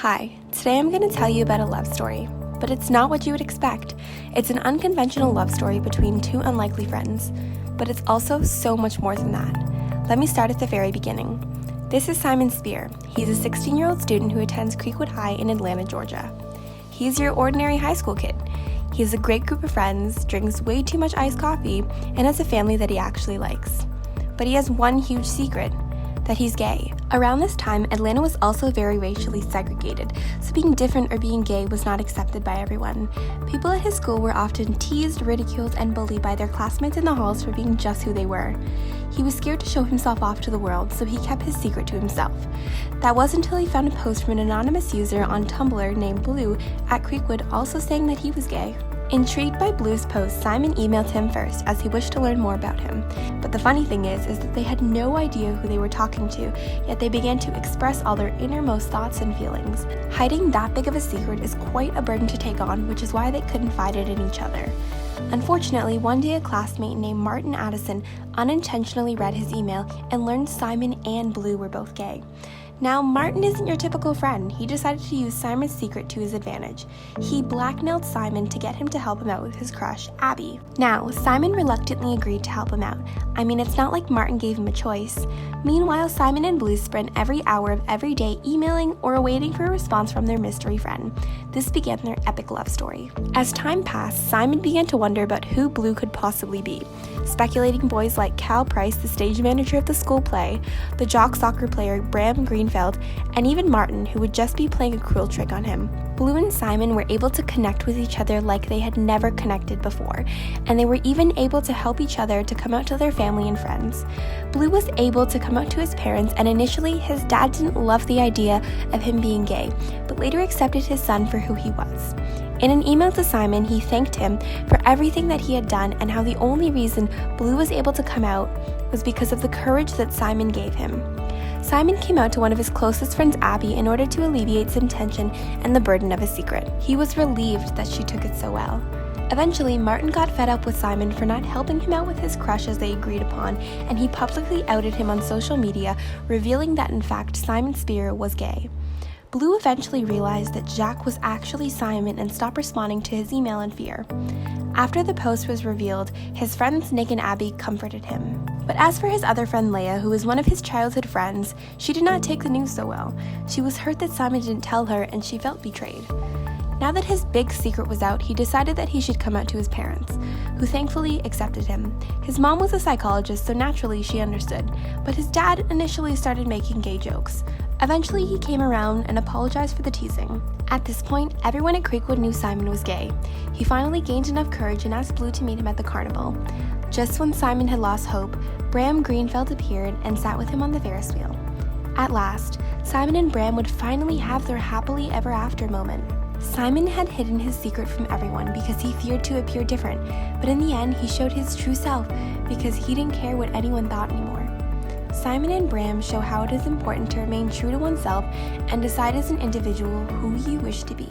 Hi, today I'm going to tell you about a love story, but it's not what you would expect. It's an unconventional love story between two unlikely friends, but it's also so much more than that. Let me start at the very beginning. This is Simon Spear. He's a 16-year-old student who attends Creekwood High in Atlanta, Georgia. He's your ordinary high school kid. He has a great group of friends, drinks way too much iced coffee, and has a family that he actually likes. But he has one huge secret, that he's gay. Around this time, Atlanta was also very racially segregated, so being different or being gay was not accepted by everyone. People at his school were often teased, ridiculed, and bullied by their classmates in the halls for being just who they were. He was scared to show himself off to the world, so he kept his secret to himself. That wasn't until he found a post from an anonymous user on Tumblr named Blue at Creekwood also saying that he was gay. Intrigued by Blue's post, Simon emailed him first as he wished to learn more about him. But the funny thing is that they had no idea who they were talking to, yet they began to express all their innermost thoughts and feelings. Hiding that big of a secret is quite a burden to take on, which is why they couldn't find it in each other. Unfortunately, one day a classmate named Martin Addison unintentionally read his email and learned Simon and Blue were both gay. Now, Martin isn't your typical friend. He decided to use Simon's secret to his advantage. He blackmailed Simon to get him to help him out with his crush, Abby. Now, Simon reluctantly agreed to help him out. I mean, it's not like Martin gave him a choice. Meanwhile, Simon and Blue spent every hour of every day emailing or waiting for a response from their mystery friend. This began their epic love story. As time passed, Simon began to wonder about who Blue could possibly be, speculating boys like Cal Price, the stage manager of the school play, the jock soccer player Bram Greenfeld, and even Martin, who would just be playing a cruel trick on him. Blue and Simon were able to connect with each other like they had never connected before, and they were even able to help each other to come out to their family and friends. Blue was able to come out to his parents, and initially his dad didn't love the idea of him being gay, but later accepted his son for who he was. In an email to Simon, he thanked him for everything that he had done and how the only reason Blue was able to come out was because of the courage that Simon gave him. Simon came out to one of his closest friends, Abby, in order to alleviate some tension and the burden of his secret. He was relieved that she took it so well. Eventually, Martin got fed up with Simon for not helping him out with his crush as they agreed upon, and he publicly outed him on social media, revealing that in fact Simon Spear was gay. Blue eventually realized that Jack was actually Simon and stopped responding to his email in fear. After the post was revealed, his friends Nick and Abby comforted him. But as for his other friend Leia, who was one of his childhood friends, she did not take the news so well. She was hurt that Simon didn't tell her, and she felt betrayed. Now that his big secret was out, he decided that he should come out to his parents, who thankfully accepted him. His mom was a psychologist, so naturally she understood, but his dad initially started making gay jokes. Eventually, he came around and apologized for the teasing. At this point, everyone at Creekwood knew Simon was gay. He finally gained enough courage and asked Blue to meet him at the carnival. Just when Simon had lost hope, Bram Greenfeld appeared and sat with him on the Ferris wheel. At last, Simon and Bram would finally have their happily ever after moment. Simon had hidden his secret from everyone because he feared to appear different, but in the end, he showed his true self because he didn't care what anyone thought anymore. Simon and Bram show how it is important to remain true to oneself and decide as an individual who you wish to be.